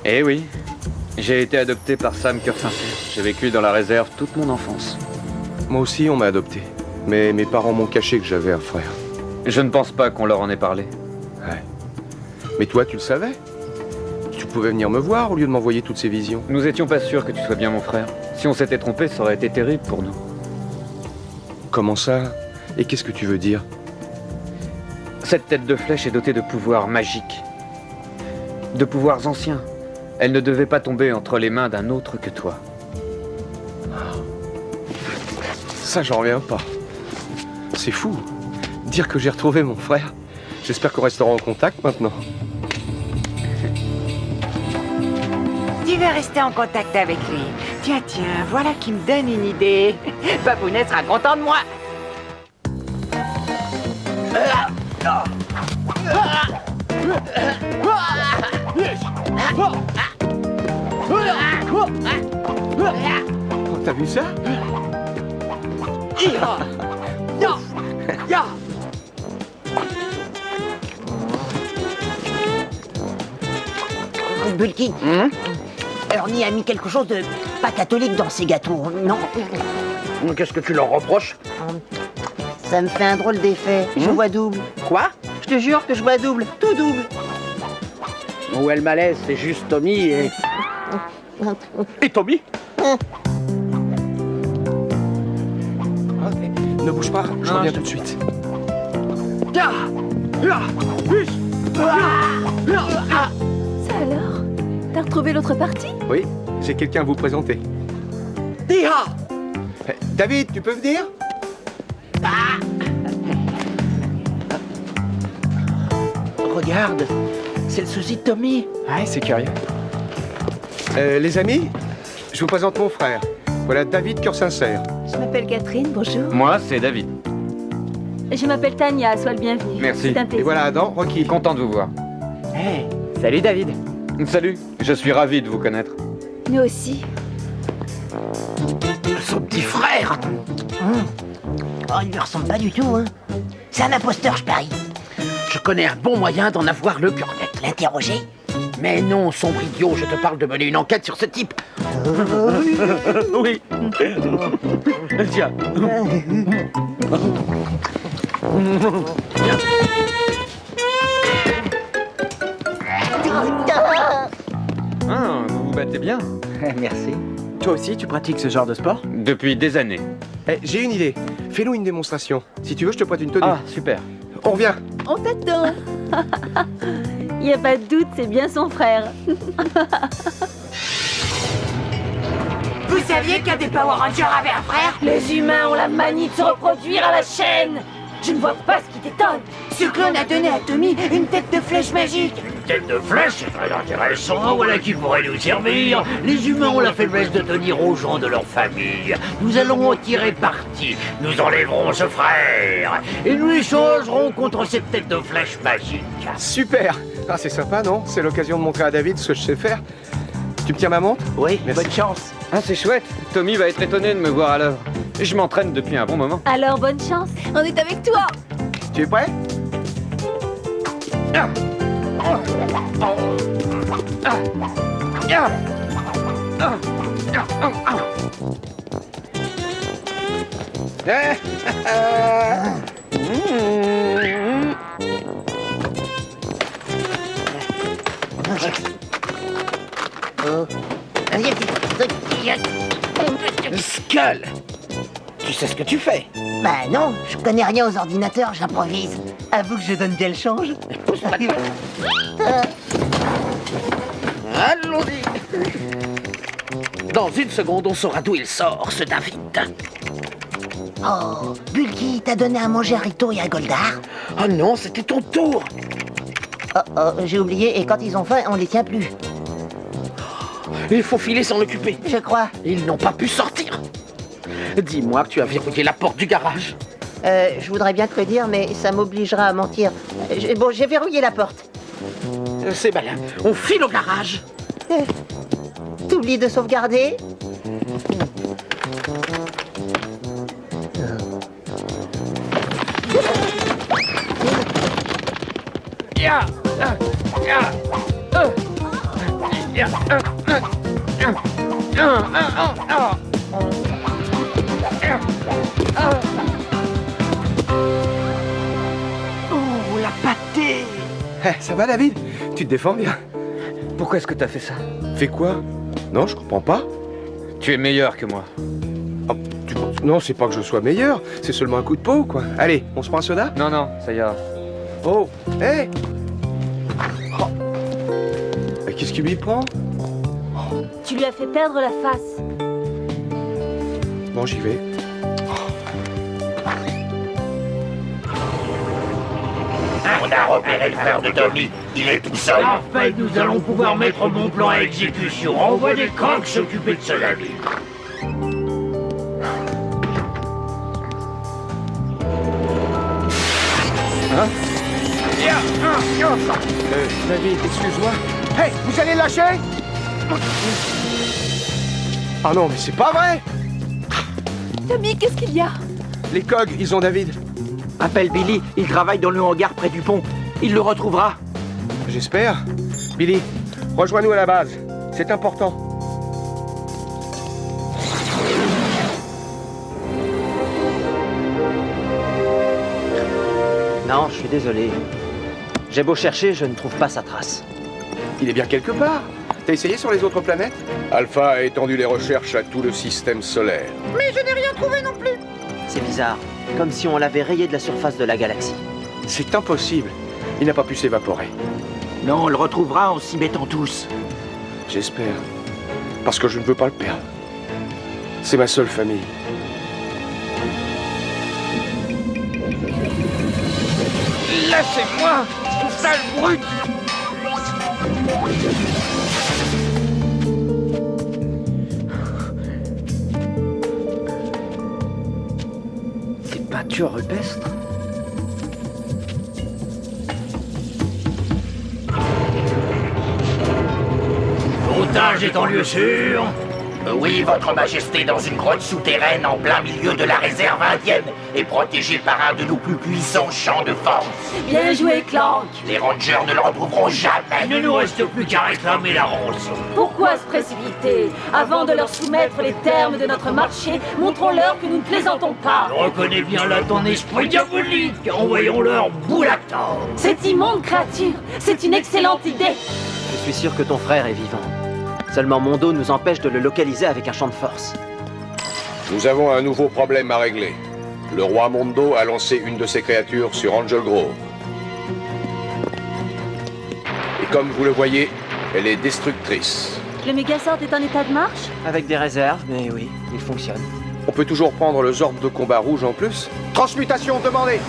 Eh oui, j'ai été adopté par Sam Cœur-Sincère. J'ai vécu dans la réserve toute mon enfance. Moi aussi, on m'a adopté. Mais mes parents m'ont caché que j'avais un frère. Je ne pense pas qu'on leur en ait parlé. Ouais. Mais toi, tu le savais? Tu pouvais venir me voir au lieu de m'envoyer toutes ces visions. Nous étions pas sûrs que tu sois bien mon frère. Si on s'était trompé, ça aurait été terrible pour nous. Comment ça? Et qu'est-ce que tu veux dire? Cette tête de flèche est dotée de pouvoirs magiques. De pouvoirs anciens. Elle ne devait pas tomber entre les mains d'un autre que toi. Ça, j'en reviens pas. C'est fou. Dire que j'ai retrouvé mon frère. J'espère qu'on restera en contact maintenant. Tu veux rester en contact avec lui? Tiens, voilà qui me donne une idée. Babounet sera content de moi. Oh, t'as vu ça? Bulky, Ernie a mis quelque chose de pas catholique dans ses gâteaux, non? Qu'est-ce que tu leur reproches? Ça me fait un drôle d'effet. Je vois double. Quoi? Je te jure que je vois double, tout double. Où elle malaise, c'est juste Tommy et... Et Tommy? Ne bouge pas, je reviens tout de suite. Ça alors? T'as retrouvé l'autre partie? Oui, j'ai quelqu'un à vous présenter. Iha! David, tu peux venir? Regarde, c'est le sosie de Tommy. Ouais, c'est curieux. Les amis, je vous présente mon frère. Voilà David Cœur-Sincère. Je m'appelle Catherine, bonjour. Moi, c'est David. Je m'appelle Tania, sois le bienvenu. Merci. C'est un Et plaisir. voilà Adam, Rocky. Content de vous voir. Hey, Salut David. Salut, je suis ravi de vous connaître. Nous aussi. son petit frère. Oh, il lui ressemble pas du tout, hein. C'est un imposteur, je parie. Je connais un bon moyen d'en avoir le cœur net. L'interroger? Mais non, sombre idiot, je te parle de mener une enquête sur ce type. Oui. Tiens. Ah, vous vous battez bien. Merci. Toi aussi, tu pratiques ce genre de sport? Depuis des années. J'ai une idée. Fais-nous une démonstration. Si tu veux, je te prête une tenue. Ah, super. On revient. On t'attend. Il n'y a pas de doute, c'est bien son frère. Vous saviez qu'un des Power Rangers avait un frère? Les humains ont la manie de se reproduire à la chaîne. Je ne vois pas ce qui t'étonne. Ce clone a donné à Tommy une tête de flèche magique. Tête de flèche, c'est très intéressant, voilà qui pourrait nous servir. Les humains ont la faiblesse de tenir aux gens de leur famille. Nous allons en tirer parti. Nous enlèverons ce frère. Et nous échangerons contre cette tête de flèche magique. Super. Ah, c'est sympa, non? C'est l'occasion de montrer à David ce que je sais faire. Tu me tiens ma montre? Oui, Merci. bonne chance. Ah, c'est chouette. Tommy va être étonné de me voir à l'œuvre. Je m'entraîne depuis un bon moment. Alors bonne chance. On est avec toi. Tu es prêt? Skull, tu sais ce que tu fais? Bah non, je connais rien aux ordinateurs, j'improvise. Avoue que je donne bien le change. Allons-y. Dans une seconde, on saura d'où il sort, ce David. Oh, Bulky, t'as donné à manger à Rito et à Goldar? Oh non, c'était ton tour. Oh, j'ai oublié, et quand ils ont faim, on les tient plus. Il faut filer s'en occuper. Je crois. Ils n'ont pas pu sortir. Dis-moi que tu as verrouillé la porte du garage. Je voudrais bien te le dire, mais ça m'obligera à mentir. Bon, j'ai verrouillé la porte. C'est malin. On file au garage. T'oublies de sauvegarder? Oh, la pâtée! Ça va, David? Tu te défends bien. Pourquoi est-ce que t'as fait ça? Fais quoi? Non, je comprends pas. Tu es meilleur que moi. Oh, non, c'est pas que je sois meilleur, c'est seulement un coup de peau, quoi. Allez, on se prend un soda? Non, non, ça ira. Oh, hé! Oh. Mais qu'est-ce qui lui prend? Tu lui as fait perdre la face. Bon, j'y vais. On a repéré le frère de Tommy. Il est tout seul. Enfin, nous allons pouvoir mettre mon plan à exécution. Envoie des coqs s'occuper de cela. David, excuse-moi. Hey, vous allez lâcher? Ah non, mais c'est pas vrai! Tommy, qu'est-ce qu'il y a? Les cogs, ils ont David. Appelle Billy, il travaille dans le hangar près du pont. Il le retrouvera. J'espère. Billy, rejoins-nous à la base. C'est important. Non, je suis désolé. J'ai beau chercher, je ne trouve pas sa trace. Il est bien quelque part. T'as essayé sur les autres planètes? Alpha a étendu les recherches à tout le système solaire. C'est bizarre. Comme si on l'avait rayé de la surface de la galaxie. C'est impossible. Il n'a pas pu s'évaporer. Non, on le retrouvera en s'y mettant tous. J'espère. Parce que je ne veux pas le perdre. C'est ma seule famille. Lâchez-moi, sale brute! Des peintures rupestres? L'otage est en lieu sûr. Oui, votre majesté, dans une grotte souterraine en plein milieu de la réserve indienne et protégée par un de nos plus puissants champs de force. Bien joué, Clank. Les rangers ne le retrouveront jamais. Il ne nous reste plus qu'à réclamer la rançon. Pourquoi se précipiter? Avant de leur soumettre les termes de notre marché, montrons-leur que nous ne plaisantons pas. Reconnais bien là ton esprit diabolique. Envoyons-leur Boulactor. Cette immonde créature, c'est une excellente idée. Je suis sûr que ton frère est vivant. Seulement Mondo nous empêche de le localiser avec un champ de force. Nous avons un nouveau problème à régler. Le roi Mondo a lancé une de ses créatures sur Angel Grove. Et comme vous le voyez, elle est destructrice. Le Megazord est en état de marche? Avec des réserves, mais oui, il fonctionne. On peut toujours prendre le Zord de combat rouge en plus. Transmutation demandée.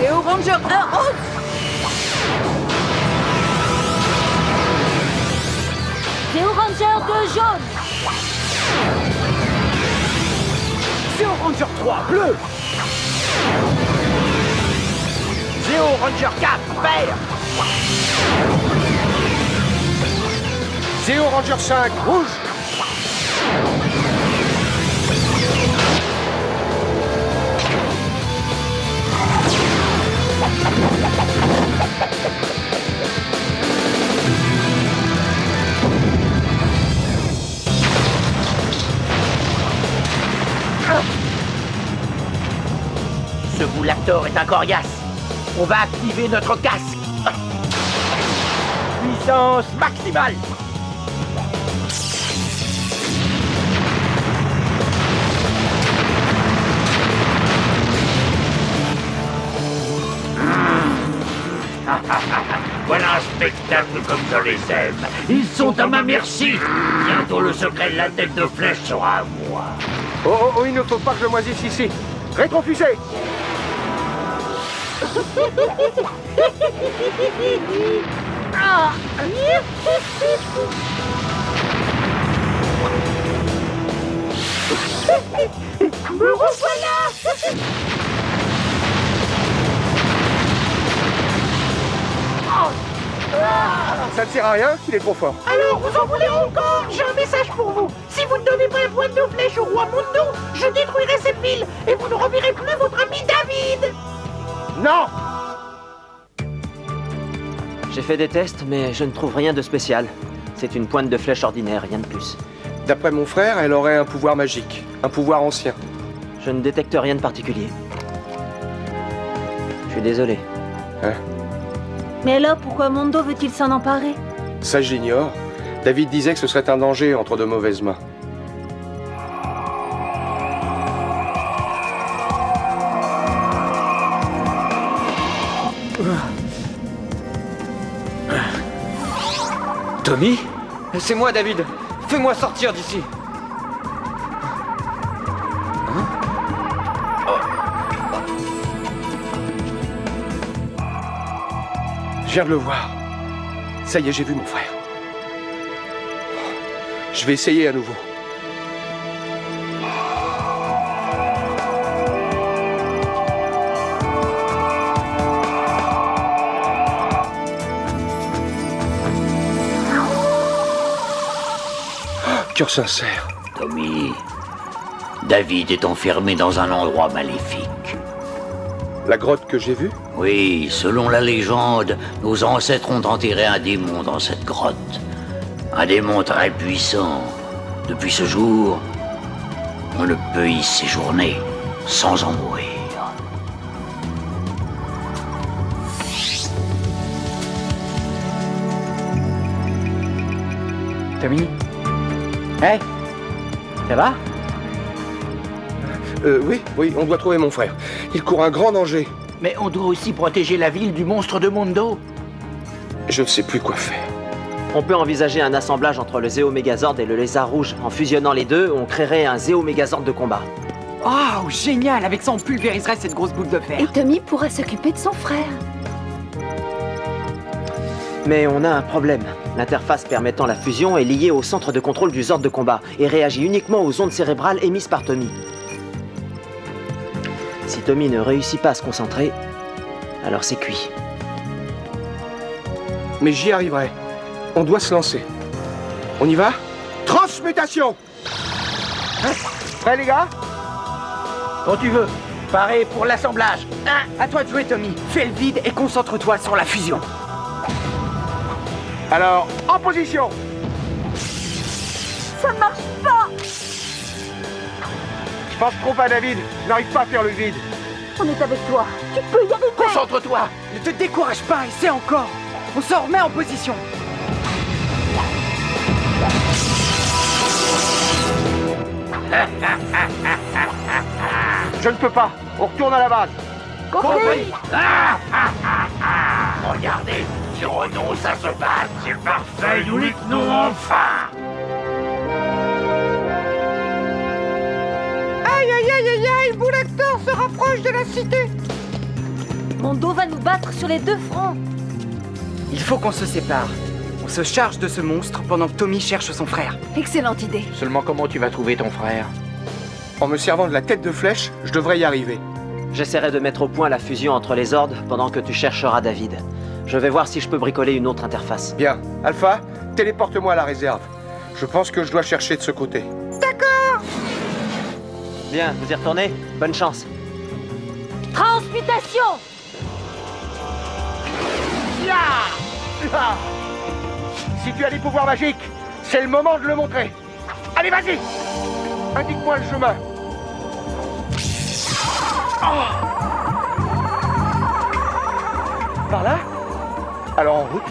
Zéo Ranger 1 haute. Zéo Ranger 2 jaune. Zéo Ranger 3, bleu. Zéo Ranger 4, vert. Zéo Ranger 5, rouge. Ce Boulactor est un coriace. On va activer notre casque. Puissance maximale. Voilà un spectacle comme je les aime. Ils sont à ma merci. Bientôt le secret de la tête de flèche sera à moi. Oh, il ne faut pas que je moisisse ici. Rétrofusée. Me revoilà. Ça ne sert à rien, il est trop fort. Alors, vous en voulez encore? J'ai un message pour vous. Si vous ne donnez pas un point de flèche au roi Mondo, je détruirai cette ville et vous ne reverrez plus votre ami David. Non! J'ai fait des tests, mais je ne trouve rien de spécial. C'est une pointe de flèche ordinaire, rien de plus. D'après mon frère, elle aurait un pouvoir magique. Un pouvoir ancien. Je ne détecte rien de particulier. Je suis désolé. Mais alors, pourquoi Mondo veut-il s'en emparer? Ça, j'ignore. David disait que ce serait un danger entre de mauvaises mains. Tommy? C'est moi, David. Fais-moi sortir d'ici. Je viens de le voir. Ça y est, j'ai vu mon frère. Je vais essayer à nouveau. Cœur sincère. Tommy, David est enfermé dans un endroit maléfique. La grotte que j'ai vue? Oui, selon la légende, nos ancêtres ont enterré un démon dans cette grotte. Un démon très puissant. Depuis ce jour, on ne peut y séjourner sans en mourir. Tommy? Hey, ça va? Oui, on doit trouver mon frère. Il court un grand danger. Mais on doit aussi protéger la ville du monstre de Mondo. Je ne sais plus quoi faire. On peut envisager un assemblage entre le Zéo Mégazord et le Lézard Rouge. En fusionnant les deux, on créerait un Zéo Mégazord de combat. Oh, génial! Avec ça, on pulvériserait cette grosse boule de fer. Et Tommy pourra s'occuper de son frère. Mais on a un problème. L'interface permettant la fusion est liée au centre de contrôle du Zord de combat et réagit uniquement aux ondes cérébrales émises par Tommy. Si Tommy ne réussit pas à se concentrer, alors c'est cuit. Mais j'y arriverai. On doit se lancer. On y va? Transmutation! Prêt, les gars? Quand tu veux. Paré pour l'assemblage. À toi de jouer, Tommy. Fais le vide et concentre-toi sur la fusion. Alors, en position. Ça ne marche pas. Je pense trop à David. Je n'arrive pas à faire le vide. On est avec toi. Tu peux y arriver. Concentre-toi. Ne te décourage pas, essaie encore. On se remet en position. Je ne peux pas. On retourne à la base. Compris. Regardez, si on renonce à se battre, c'est parfait, nous les tenons enfin. Aïe, Boulactor se rapproche de la cité. Mondo va nous battre sur les deux fronts. Il faut qu'on se sépare. On se charge de ce monstre pendant que Tommy cherche son frère. Excellente idée. Seulement comment tu vas trouver ton frère? En me servant de la tête de flèche, je devrais y arriver. J'essaierai de mettre au point la fusion entre les Zords pendant que tu chercheras David. Je vais voir si je peux bricoler une autre interface. Bien. Alpha, téléporte-moi à la réserve. Je pense que je dois chercher de ce côté. Bien, vous y retournez? Bonne chance. Transmutation. Si tu as des pouvoirs magiques, c'est le moment de le montrer. Allez, vas-y. Indique-moi le chemin. Par là? Alors en route.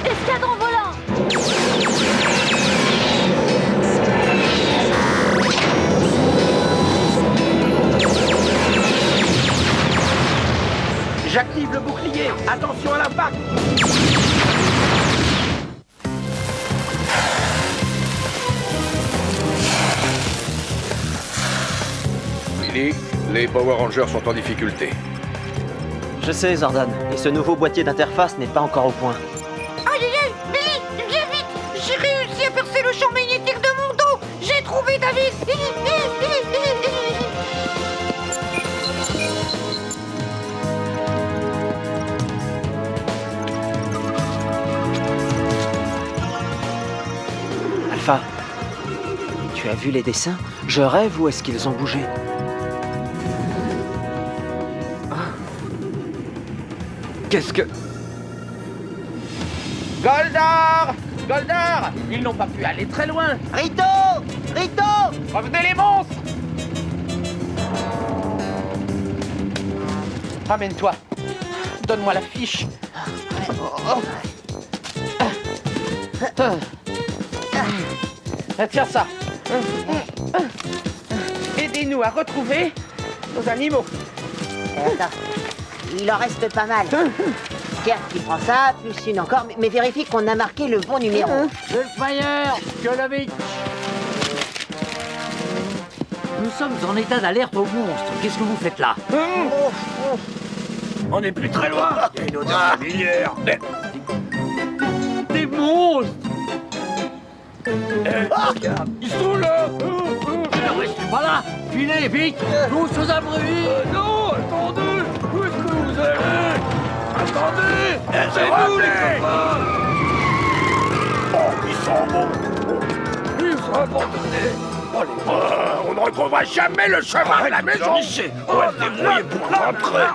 Escadron volant. J'active le bouclier. Attention à l'impact. Billy, les Power Rangers sont en difficulté. Je sais, Zordon, et ce nouveau boîtier d'interface n'est pas encore au point. Aïe, Billy, viens vite. J'ai réussi à percer le champ magnétique de mon dos. J'ai trouvé David. Alpha, tu as vu les dessins? Je rêve ou est-ce qu'ils ont bougé? Qu'est-ce que... Goldar! Goldar! Ils n'ont pas pu aller très loin. Rito! Rito! Revenez les monstres! Ramène-toi. Donne-moi la fiche. Tiens ça. Aidez-nous à retrouver nos animaux. Attends, il en reste pas mal. Tiens, tu prends ça, plus une encore, mais vérifie qu'on a marqué le bon numéro. Fire, Golovitch. Nous sommes en état d'alerte aux monstres. Qu'est-ce que vous faites là? On n'est plus très loin. Il y a une odeur familière. Des monstres. Ils sont là. Ne restez pas là. Filez vite. Tous aux abris. Non, attendez! Où est-ce que vous allez? Attendez! C'est vous, les copains! Oh, ils sont bons. Ils sont abandonnés! Oh, on ne retrouvera jamais le chemin de la maison. On va se débrouiller pour rentrer!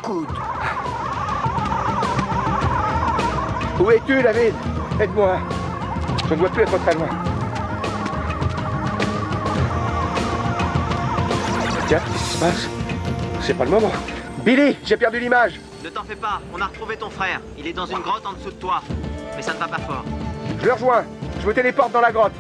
Où es-tu, David? Aide-moi! Je ne dois plus être très loin. Tiens, qu'est-ce qui se passe? C'est pas le moment. Billy, j'ai perdu l'image. Ne t'en fais pas, on a retrouvé ton frère. Il est dans une grotte en dessous de toi. Mais ça ne va pas fort. Je le rejoins. Je me téléporte dans la grotte.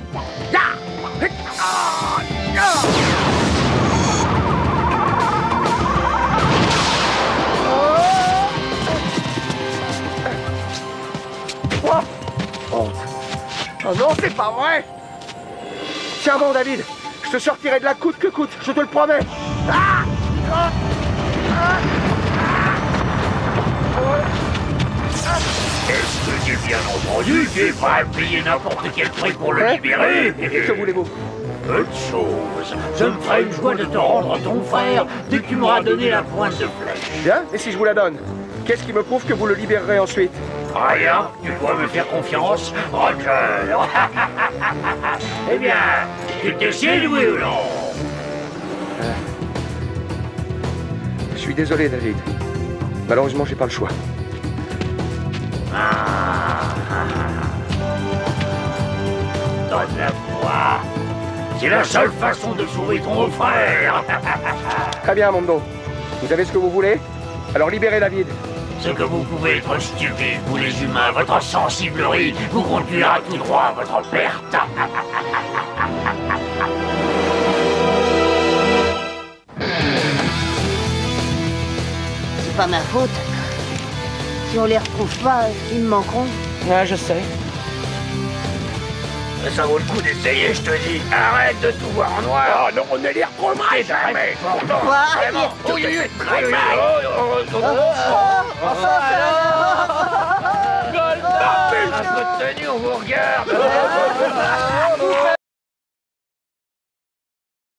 Oh non, c'est pas vrai! Tiens bon, David, je te sortirai de là coûte que coûte, je te le promets! Est-ce que j'ai bien entendu qu'il va payer n'importe quel prix pour le libérer? Que voulez-vous? Peu de choses. Ça me ferait une joie de te rendre ton frère dès que tu m'auras donné la pointe de flèche. Bien, et si je vous la donne? Qu'est-ce qui me prouve que vous le libérerez ensuite? Rien, tu dois me faire confiance, Roger. Eh bien, tu décides, oui ou non? Je suis désolé, David. Malheureusement, j'ai pas le choix. Donne-la-moi. C'est la seule façon de sauver ton frère. Très bien, Mondo. Vous avez ce que vous voulez? Alors libérez David. Ce que vous pouvez être stupide, vous les humains, votre sensiblerie vous conduira tout droit à votre perte. C'est pas ma faute. Si on les retrouve pas, ils me manqueront. Ah, je sais. Ça vaut le coup d'essayer, je te dis. Arrête de tout voir en noir. Oh non, on ne les retrouvera jamais. Quoi? Vraiment. Oui, oui, oui. Un peu de tenue, on vous regarde.